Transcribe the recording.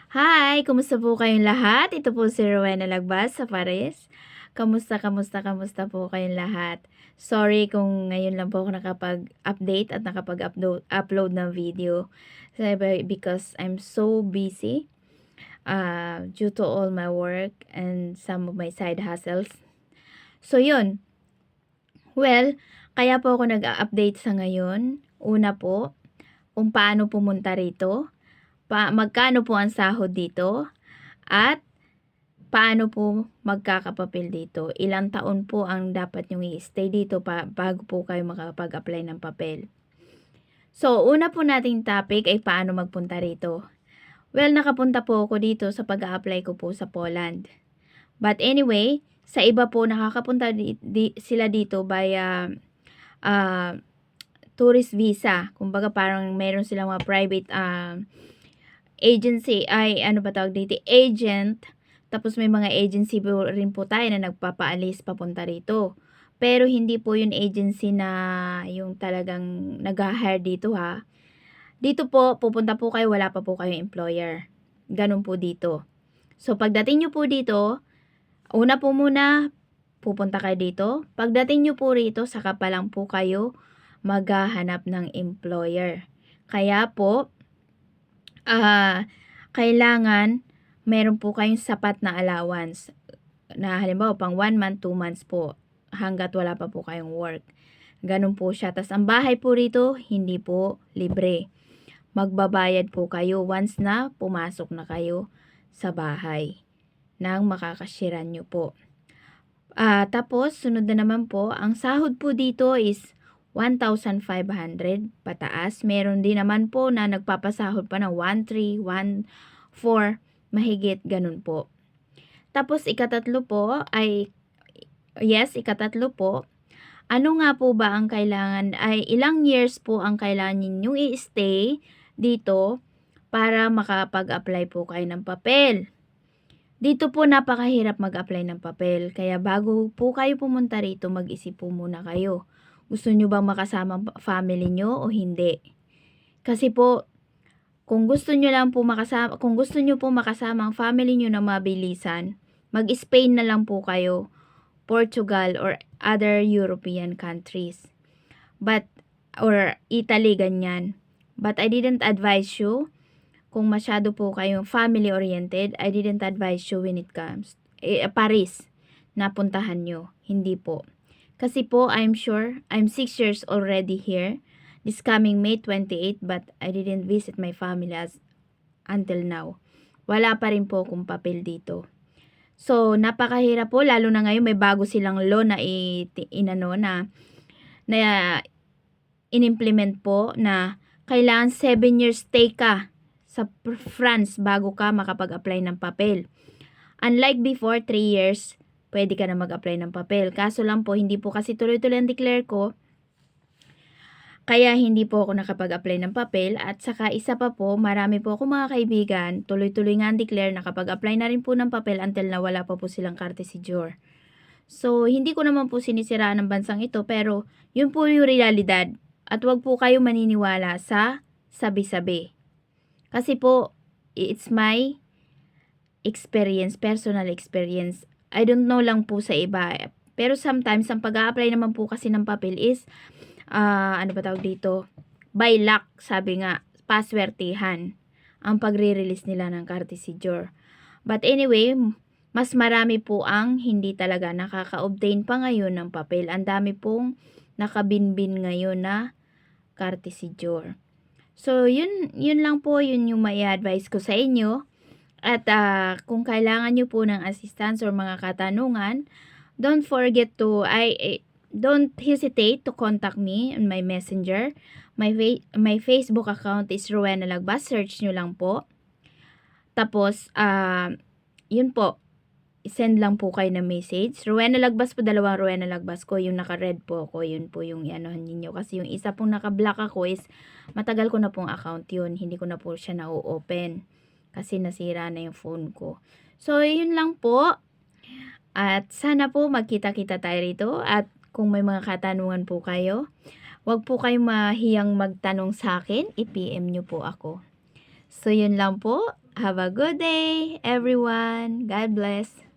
Hi! Kumusta po kayong lahat? Ito po si Rowena Lagbas sa Paris. Kamusta po kayong lahat? Sorry kung ngayon lang po ako nakapag-update at nakapag-upload ng video. Because I'm so busy due to all my work and some of my side hustles. So yun, well, kaya po ako nag-update sa ngayon. Una po, kung paano pumunta rito, magkano po ang sahod dito, at paano po magkakapapel dito? Ilang taon po ang dapat nyong i-stay dito bago po kayo makapag-apply ng papel? So, una po nating topic ay paano magpunta rito. Well, nakapunta po ako dito sa pag-a-apply ko po sa Poland. But anyway, sa iba po nakakapunta sila dito via tourist visa. Kumbaga parang meron silang mga private agency, agent. Tapos may mga agency po rin po tayo na nagpapaalis papunta rito. Pero hindi po yung agency na yung talagang nag-hire dito ha. Dito po, pupunta po kayo, wala pa po kayong employer. Ganun po dito. So, pagdating nyo po dito, una po muna, pupunta kayo dito. Pagdating nyo po rito, saka pa lang po kayo maghahanap ng employer. Kaya po, kailangan meron po kayong sapat na allowance na halimbawa pang 1 month, 2 months po hanggat wala pa po kayong work. Ganun po siya. Tas ang bahay po rito, hindi po libre. Magbabayad po kayo once na pumasok na kayo sa bahay nang makakashiran nyo po. Tapos, sunod na naman po, ang sahod po dito is 1,500 pataas. Meron din naman po na nagpapasahod pa ng 1,300, 1,400, mahigit ganun po. Tapos ikatatlo po, ano nga po ba ang kailangan, ilang years po ang kailangan ninyong i-stay dito para makapag-apply po kayo ng papel. Dito po napakahirap mag-apply ng papel, kaya bago po kayo pumunta rito, mag-isip po muna kayo. Gusto nyo bang makasama family nyo o hindi? Kasi po, kung gusto nyo po makasama ang family nyo na mabilisan, mag-Spain na lang po kayo, Portugal or other European countries. Or Italy, ganyan. But I didn't advise you. Kung masyado po kayong family-oriented, I didn't advise you when it comes Paris na puntahan nyo. Hindi po. Kasi po, I'm 6 years already here. This coming May 28, but I didn't visit my family until now. Wala pa rin po akong papel dito. So, napakahirap po, lalo na ngayon may bago silang law na in-implement po na kailangan 7 years stay ka sa France bago ka makapag-apply ng papel. Unlike before, 3 years, pwede ka na mag-apply ng papel. Kaso lang po, hindi po kasi tuloy-tuloy ang declare ko. Kaya hindi po ako nakapag-apply ng papel. At saka isa pa po, marami po ako mga kaibigan, tuloy-tuloy nga ang declare, nakapag-apply na rin po ng papel until na wala pa po silang carte séjour. So, hindi ko naman po sinisiraan ng bansang ito, pero yun po yung realidad. At wag po kayo maniniwala sa sabi-sabi. Kasi po, it's my experience, personal experience. I don't know lang po sa iba. Pero sometimes, ang pag-a-apply naman po kasi ng papel is, by luck, sabi nga, paswertihan ang pagre-release nila ng carte séjour. But anyway, mas marami po ang hindi talaga nakaka-obtain pa ngayon ng papel. Ang dami pong nakabinbin ngayon na carte séjour. So, yun lang po, yun yung may advice ko sa inyo. At kung kailangan nyo po ng assistance or mga katanungan, don't hesitate to contact me on my messenger. My Facebook account is Rowena Lagbas. Search nyo lang po. Tapos, yun po, send lang po kayo ng message. Rowena Lagbas po, dalawang Rowena Lagbas ko. Yung naka-red po ako, yun po yung anohan ninyo. Kasi yung isa pong naka-black ako is, matagal ko na pong account yun. Hindi ko na po siya na-open. Kasi nasira na yung phone ko. So, yun lang po. At sana po magkita-kita tayo rito. At kung may mga katanungan po kayo, wag po kayong mahiyang magtanong sa akin. I-PM nyo po ako. So, yun lang po. Have a good day, everyone. God bless.